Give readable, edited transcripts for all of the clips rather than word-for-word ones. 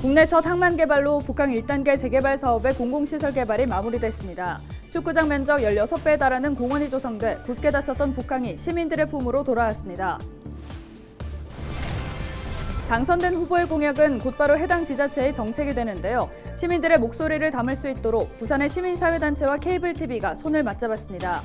국내 첫 항만 개발로 북항 1단계 재개발 사업의 공공시설 개발이 마무리됐습니다. 축구장 면적 16배에 달하는 공원이 조성돼 굳게 닫혔던 북항이 시민들의 품으로 돌아왔습니다. 당선된 후보의 공약은 곧바로 해당 지자체의 정책이 되는데요. 시민들의 목소리를 담을 수 있도록 부산의 시민사회단체와 케이블TV가 손을 맞잡았습니다.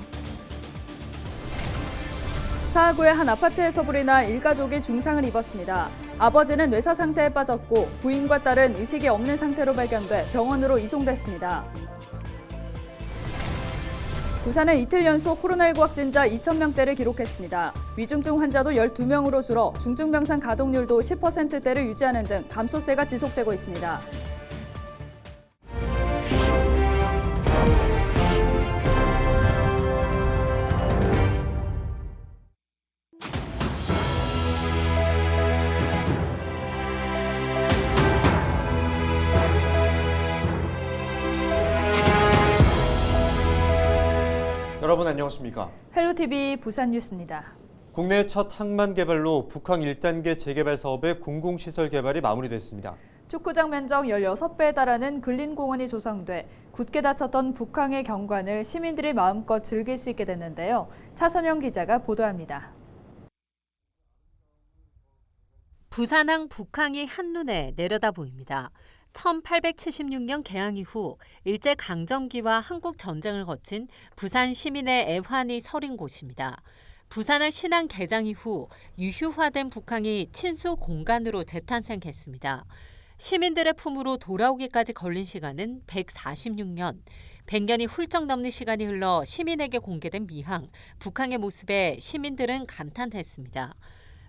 사하구의 한 아파트에서 불이 나 일가족이 중상을 입었습니다. 아버지는 뇌사 상태에 빠졌고 부인과 딸은 의식이 없는 상태로 발견돼 병원으로 이송됐습니다. 부산은 이틀 연속 코로나19 확진자 2,000명대를 기록했습니다. 위중증 환자도 12명으로 줄어 중증병상 가동률도 10%대를 유지하는 등 감소세가 지속되고 있습니다. 여러분 안녕하십니까? 헬로TV 부산 뉴스입니다. 국내 첫 항만 개발로 북항 1단계 재개발 사업의 공공시설 개발이 마무리됐습니다. 축구장 면적 16배에 달하는 근린공원이 조성돼 굳게 닫혔던 북항의 경관을 시민들이 마음껏 즐길 수 있게 됐는데요. 차선영 기자가 보도합니다. 부산항 북항이 한눈에 내려다 보입니다. 1876년 개항 이후 일제강점기와 한국전쟁을 거친 부산 시민의 애환이 서린 곳입니다. 부산항 신항 개장 이후 유휴화된 북항이 친수 공간으로 재탄생했습니다. 시민들의 품으로 돌아오기까지 걸린 시간은 146년. 100년이 훌쩍 넘는 시간이 흘러 시민에게 공개된 미항, 북항의 모습에 시민들은 감탄했습니다.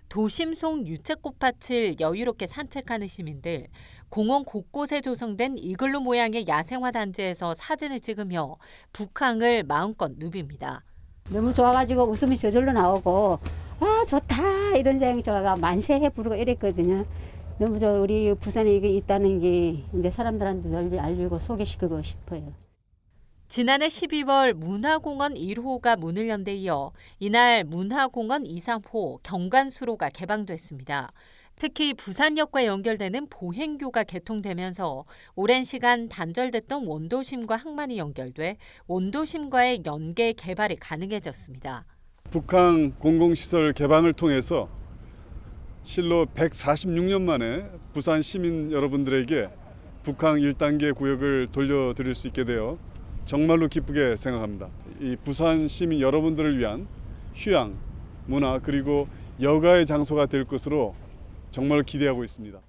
도심 속 유채꽃밭을 여유롭게 산책하는 시민들, 공원 곳곳에 조성된 이글루 모양의 야생화 단지에서 사진을 찍으며 북항을 마음껏 누빕니다. 너무 좋아가지고 웃음이 저절로 나오고 와 좋다 이런 생각이 저가 만세해 부르고 이랬거든요. 너무 우리 부산에 이게 있다는 게 이제 사람들한테 널리 알리고 소개시키고 싶어요. 지난해 12월 문화공원 1호가 문을 연 데 이어 이날 문화공원 2, 3호 경관수로가 개방됐습니다. 특히 부산역과 연결되는 보행교가 개통되면서 오랜 시간 단절됐던 원도심과 항만이 연결돼 원도심과의 연계 개발이 가능해졌습니다. 북항 공공시설 개방을 통해서 실로 146년 만에 부산 시민 여러분들에게 북항 1단계 구역을 돌려드릴 수 있게 되어 정말로 기쁘게 생각합니다. 이 부산 시민 여러분들을 위한 휴양, 문화 그리고 여가의 장소가 될 것으로 정말 기대하고 있습니다.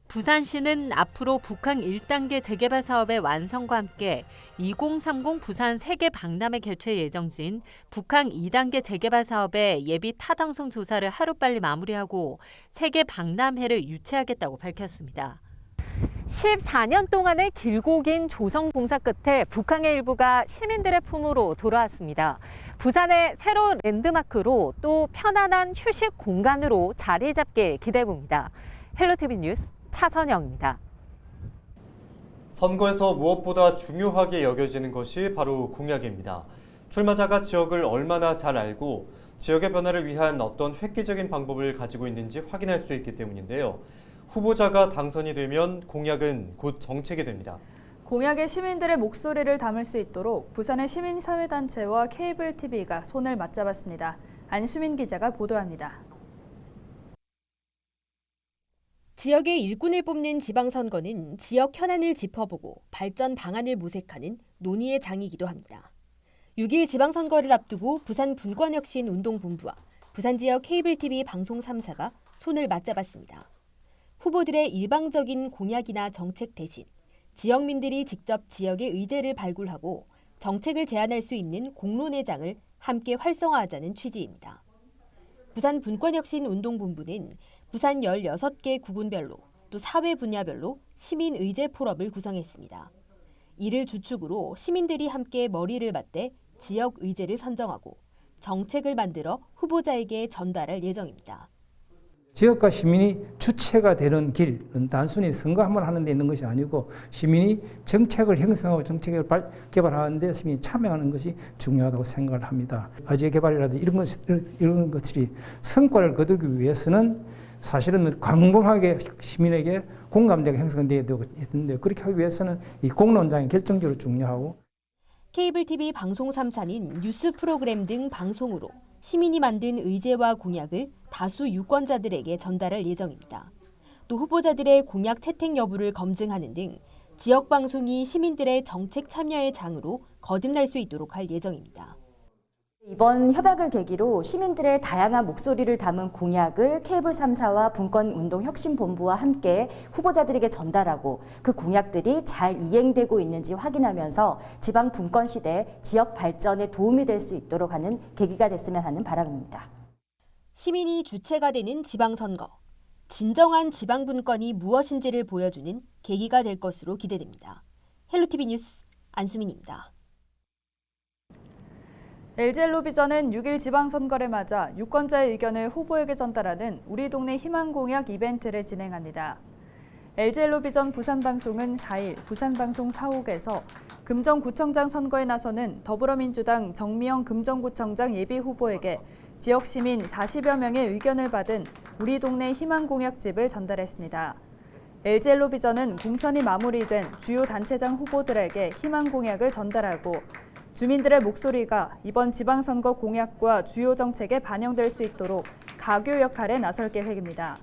부산시는 앞으로 북항 1단계 재개발 사업의 완성과 함께 2030 부산 세계 박람회 개최 예정진 북항 2단계 재개발 사업의 예비 타당성 조사를 하루빨리 마무리하고 세계 박람회를 유치하겠다고 밝혔습니다. 14년 동안의 길고 긴 조성 공사 끝에 북항의 일부가 시민들의 품으로 돌아왔습니다. 부산의 새로운 랜드마크로 또 편안한 휴식 공간으로 자리 잡길 기대해봅니다. 헬로티비 뉴스 차선영입니다. 선거에서 무엇보다 중요하게 여겨지는 것이 바로 공약입니다. 출마자가 지역을 얼마나 잘 알고 지역의 변화를 위한 어떤 획기적인 방법을 가지고 있는지 확인할 수 있기 때문인데요. 후보자가 당선이 되면 공약은 곧 정책이 됩니다. 공약에 시민들의 목소리를 담을 수 있도록 부산의 시민사회단체와 케이블TV가 손을 맞잡았습니다. 안수민 기자가 보도합니다. 지역의 일꾼을 뽑는 지방선거는 지역 현안을 짚어보고 발전 방안을 모색하는 논의의 장이기도 합니다. 6일 지방선거를 앞두고 부산 분권혁신운동본부와 부산 지역 케이블TV 방송 3사가 손을 맞잡았습니다. 후보들의 일방적인 공약이나 정책 대신 지역민들이 직접 지역의 의제를 발굴하고 정책을 제안할 수 있는 공론회장을 함께 활성화하자는 취지입니다. 부산 분권혁신운동본부는 부산 16개 구군별로 또 사회 분야별로 시민의제 포럼을 구성했습니다. 이를 주축으로 시민들이 함께 머리를 맞대 지역 의제를 선정하고 정책을 만들어 후보자에게 전달할 예정입니다. 지역과 시민이 주체가 되는 길은 단순히 선거 한 번 하는 데 있는 것이 아니고 시민이 정책을 형성하고 정책을 개발하는 데 시민이 참여하는 것이 중요하다고 생각을 합니다. 아지의 개발이라든지 이런 것들이 성과를 거두기 위해서는 사실은 광범하게 시민에게 공감대가 형성되어야 되는데 그렇게 하기 위해서는 이 공론장이 결정적으로 중요하고 케이블 TV 방송 3사는 뉴스 프로그램 등 방송으로 시민이 만든 의제와 공약을 다수 유권자들에게 전달할 예정입니다. 또 후보자들의 공약 채택 여부를 검증하는 등 지역 방송이 시민들의 정책 참여의 장으로 거듭날 수 있도록 할 예정입니다. 이번 협약을 계기로 시민들의 다양한 목소리를 담은 공약을 케이블 3사와 분권운동혁신본부와 함께 후보자들에게 전달하고 그 공약들이 잘 이행되고 있는지 확인하면서 지방 분권 시대 지역 발전에 도움이 될 수 있도록 하는 계기가 됐으면 하는 바람입니다. 시민이 주체가 되는 지방선거. 진정한 지방 분권이 무엇인지를 보여주는 계기가 될 것으로 기대됩니다. 헬로티비 뉴스 안수민입니다. LG엘로비전은 6일 지방선거를 맞아 유권자의 의견을 후보에게 전달하는 우리 동네 희망공약 이벤트를 진행합니다. LG엘로비전 부산방송은 4일 부산방송 사옥에서 금정구청장 선거에 나서는 더불어민주당 정미영 금정구청장 예비후보에게 지역 시민 40여 명의 의견을 받은 우리 동네 희망공약집을 전달했습니다. LG엘로비전은 공천이 마무리된 주요 단체장 후보들에게 희망공약을 전달하고 주민들의 목소리가 이번 지방선거 공약과 주요 정책에 반영될 수 있도록 가교 역할에 나설 계획입니다.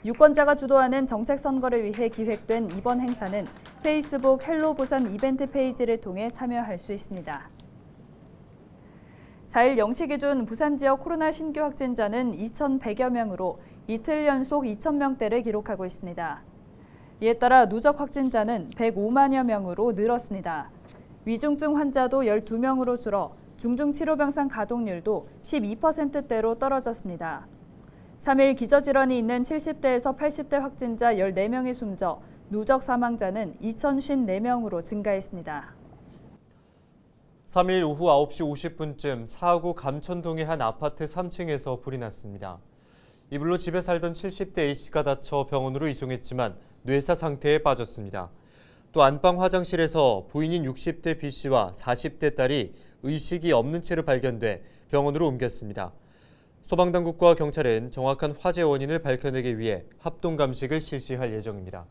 유권자가 주도하는 정책 선거를 위해 기획된 이번 행사는 페이스북 헬로 부산 이벤트 페이지를 통해 참여할 수 있습니다. 4일 0시 기준 부산 지역 코로나 신규 확진자는 2,100여 명으로 이틀 연속 2,000명대를 기록하고 있습니다. 이에 따라 누적 확진자는 105만여 명으로 늘었습니다. 위중증 환자도 12명으로 줄어 중증치료병상 가동률도 12%대로 떨어졌습니다. 3일 기저질환이 있는 70대에서 80대 확진자 14명이 숨져 누적 사망자는 2,054명으로 증가했습니다. 3일 오후 9시 50분쯤 사하구 감천동의 한 아파트 3층에서 불이 났습니다. 이 불로 집에 살던 70대 A씨가 다쳐 병원으로 이송했지만 뇌사 상태에 빠졌습니다. 또 안방 화장실에서 부인인 60대 B씨와 40대 딸이 의식이 없는 채로 발견돼 병원으로 옮겼습니다. 소방당국과 경찰은 정확한 화재 원인을 밝혀내기 위해 합동감식을 실시할 예정입니다.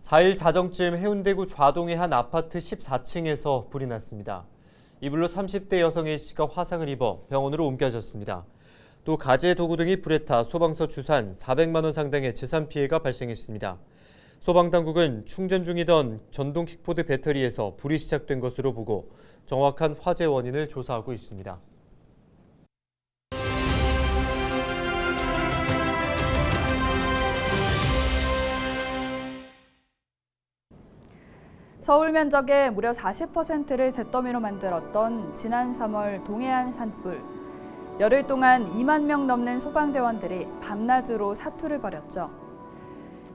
4일 자정쯤 해운대구 좌동의 한 아파트 14층에서 불이 났습니다. 이 불로 30대 여성 A씨가 화상을 입어 병원으로 옮겨졌습니다. 또 가재 도구 등이 불에 타 소방서 추산 400만 원 상당의 재산 피해가 발생했습니다. 소방당국은 충전 중이던 전동 킥보드 배터리에서 불이 시작된 것으로 보고 정확한 화재 원인을 조사하고 있습니다. 서울 면적의 무려 40%를 잿더미로 만들었던 지난 3월 동해안 산불. 열흘 동안 2만 명 넘는 소방대원들이 밤낮으로 사투를 벌였죠.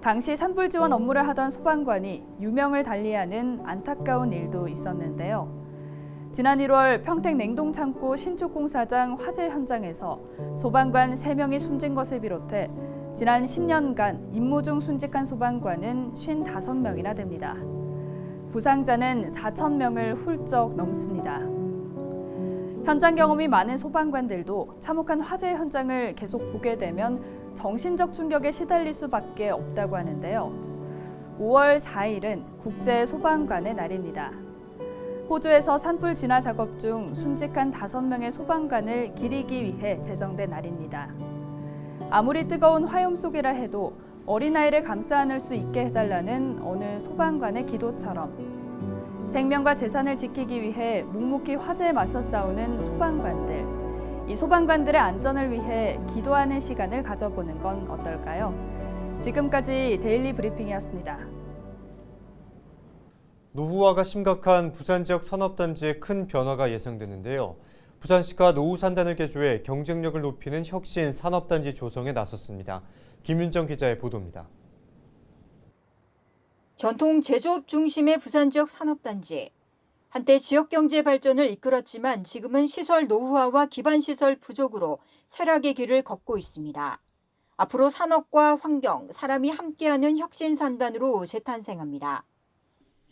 당시 산불 지원 업무를 하던 소방관이 유명을 달리하는 안타까운 일도 있었는데요. 지난 1월 평택 냉동창고 신축공사장 화재 현장에서 소방관 3명이 숨진 것을 비롯해 지난 10년간 임무 중 순직한 소방관은 55명이나 됩니다. 부상자는 4,000명을 훌쩍 넘습니다. 현장 경험이 많은 소방관들도 참혹한 화재 현장을 계속 보게 되면 정신적 충격에 시달릴 수밖에 없다고 하는데요. 5월 4일은 국제 소방관의 날입니다. 호주에서 산불 진화 작업 중 순직한 5명의 소방관을 기리기 위해 제정된 날입니다. 아무리 뜨거운 화염 속이라 해도 어린아이를 감싸 안을 수 있게 해달라는 어느 소방관의 기도처럼 생명과 재산을 지키기 위해 묵묵히 화재에 맞서 싸우는 소방관들. 이 소방관들의 안전을 위해 기도하는 시간을 가져보는 건 어떨까요? 지금까지 데일리 브리핑이었습니다. 노후화가 심각한 부산 지역 산업단지에 큰 변화가 예상되는데요. 부산시가 노후산단을 개조해 경쟁력을 높이는 혁신 산업단지 조성에 나섰습니다. 김윤정 기자의 보도입니다. 전통 제조업 중심의 부산 지역 산업단지. 한때 지역 경제 발전을 이끌었지만 지금은 시설 노후화와 기반 시설 부족으로 쇠락의 길을 걷고 있습니다. 앞으로 산업과 환경, 사람이 함께하는 혁신 산단으로 재탄생합니다.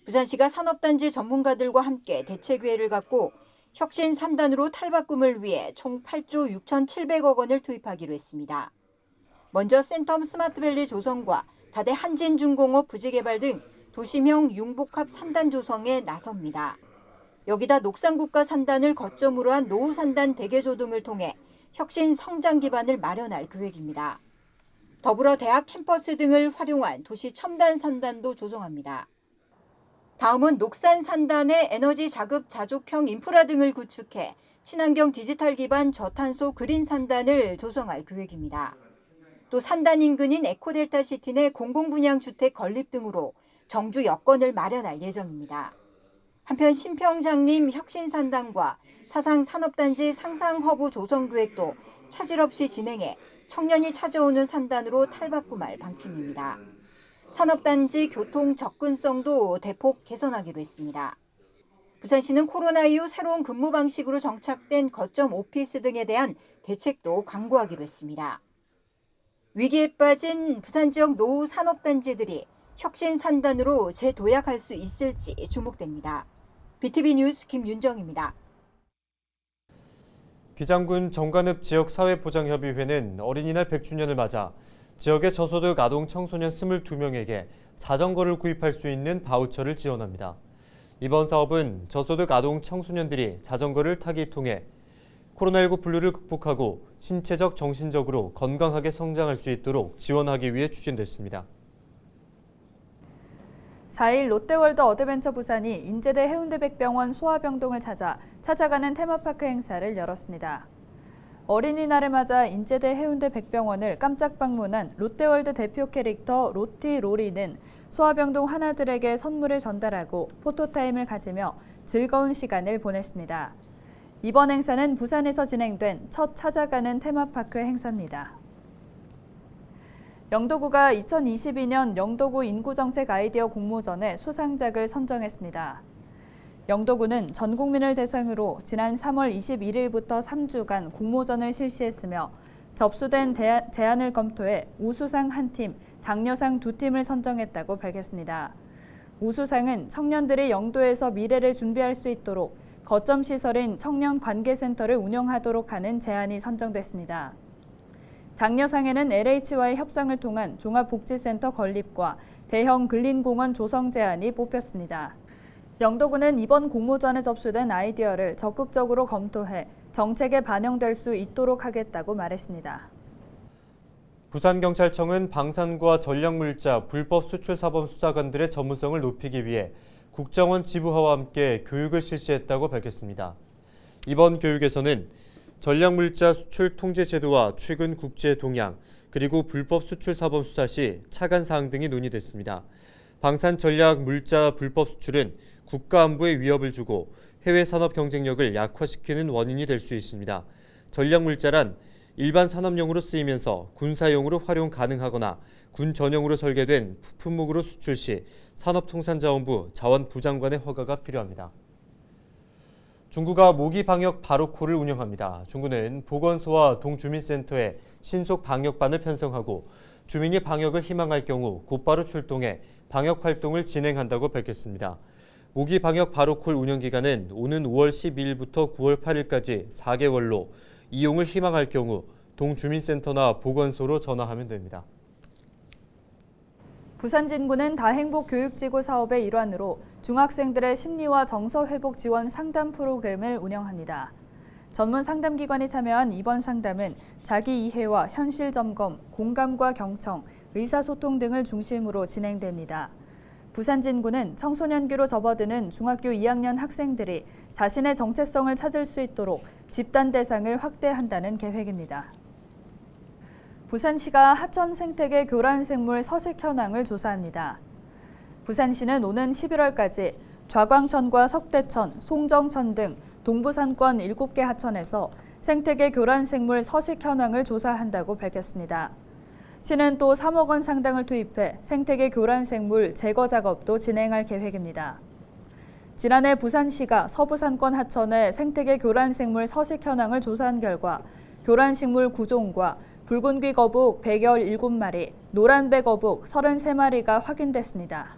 부산시가 산업단지 전문가들과 함께 대책회의를 갖고 혁신 산단으로 탈바꿈을 위해 총 8조 6,700억 원을 투입하기로 했습니다. 먼저 센텀 스마트밸리 조성과 다대 한진중공업 부지개발 등 도심형 융복합 산단 조성에 나섭니다. 여기다 녹산국가 산단을 거점으로 한 노후 산단 대개조 등을 통해 혁신 성장 기반을 마련할 계획입니다. 더불어 대학 캠퍼스 등을 활용한 도시 첨단 산단도 조성합니다. 다음은 녹산 산단의 에너지 자급 자족형 인프라 등을 구축해 친환경 디지털 기반 저탄소 그린 산단을 조성할 계획입니다. 또 산단 인근인 에코델타시티 내 공공분양주택 건립 등으로 정주 여건을 마련할 예정입니다. 한편 신평장림 혁신산단과 사상산업단지 상상허브 조성계획도 차질 없이 진행해 청년이 찾아오는 산단으로 탈바꿈할 방침입니다. 산업단지 교통 접근성도 대폭 개선하기로 했습니다. 부산시는 코로나 이후 새로운 근무 방식으로 정착된 거점 오피스 등에 대한 대책도 강구하기로 했습니다. 위기에 빠진 부산 지역 노후 산업단지들이 혁신 산단으로 재도약할 수 있을지 주목됩니다. BTV 뉴스 김윤정입니다. 비장군 정관읍 지역사회보장협의회는 어린이날 100주년을 맞아 지역의 저소득 아동 청소년 22명에게 자전거를 구입할 수 있는 바우처를 지원합니다. 이번 사업은 저소득 아동 청소년들이 자전거를 타기 통해 코로나19 분류를 극복하고 신체적, 정신적으로 건강하게 성장할 수 있도록 지원하기 위해 추진됐습니다. 4일 롯데월드 어드벤처 부산이 인제대 해운대 백병원 소아병동을 찾아가는 테마파크 행사를 열었습니다. 어린이날을 맞아 인제대 해운대 백병원을 깜짝 방문한 롯데월드 대표 캐릭터 로티 로리는 소아병동 하나들에게 선물을 전달하고 포토타임을 가지며 즐거운 시간을 보냈습니다. 이번 행사는 부산에서 진행된 첫 찾아가는 테마파크 행사입니다. 영도구가 2022년 영도구 인구정책 아이디어 공모전에 수상작을 선정했습니다. 영도구는 전 국민을 대상으로 지난 3월 21일부터 3주간 공모전을 실시했으며 접수된 제안을 검토해 우수상 1팀, 장려상 2팀을 선정했다고 밝혔습니다. 우수상은 청년들이 영도에서 미래를 준비할 수 있도록 거점 시설인 청년관계센터를 운영하도록 하는 제안이 선정됐습니다. 장려상에는 LH와의 협상을 통한 종합복지센터 건립과 대형 근린공원 조성 제안이 뽑혔습니다. 영도구는 이번 공모전에 접수된 아이디어를 적극적으로 검토해 정책에 반영될 수 있도록 하겠다고 말했습니다. 부산경찰청은 방산과 전략물자 불법 수출 사범 수사관들의 전문성을 높이기 위해 국정원 지부화와 함께 교육을 실시했다고 밝혔습니다. 이번 교육에서는 전략물자 수출 통제 제도와 최근 국제 동향, 그리고 불법 수출 사범 수사 시 차관 사항 등이 논의됐습니다. 방산 전략 물자 불법 수출은 국가 안보에 위협을 주고 해외 산업 경쟁력을 약화시키는 원인이 될 수 있습니다. 전략 물자란 일반 산업용으로 쓰이면서 군사용으로 활용 가능하거나 군 전용으로 설계된 품목으로 수출 시 산업통상자원부 자원부장관의 허가가 필요합니다. 중구가 모기 방역 바로콜을 운영합니다. 중구는 보건소와 동주민센터에 신속 방역반을 편성하고 주민이 방역을 희망할 경우 곧바로 출동해 방역 활동을 진행한다고 밝혔습니다. 모기 방역 바로콜 운영 기간은 오는 5월 12일부터 9월 8일까지 4개월로 이용을 희망할 경우 동주민센터나 보건소로 전화하면 됩니다. 부산진구는 다행복교육지구 사업의 일환으로 중학생들의 심리와 정서 회복 지원 상담 프로그램을 운영합니다. 전문 상담기관이 참여한 이번 상담은 자기 이해와 현실 점검, 공감과 경청, 의사소통 등을 중심으로 진행됩니다. 부산진구는 청소년기로 접어드는 중학교 2학년 학생들이 자신의 정체성을 찾을 수 있도록 집단 대상을 확대한다는 계획입니다. 부산시가 하천 생태계 교란 생물 서식 현황을 조사합니다. 부산시는 오는 11월까지 좌광천과 석대천, 송정천 등 동부산권 7개 하천에서 생태계 교란 생물 서식 현황을 조사한다고 밝혔습니다. 시는 또 3억 원 상당을 투입해 생태계 교란 생물 제거 작업도 진행할 계획입니다. 지난해 부산시가 서부산권 하천의 생태계 교란 생물 서식 현황을 조사한 결과 교란식물 9종과 붉은귀 거북 117마리, 노란배 거북 33마리가 확인됐습니다.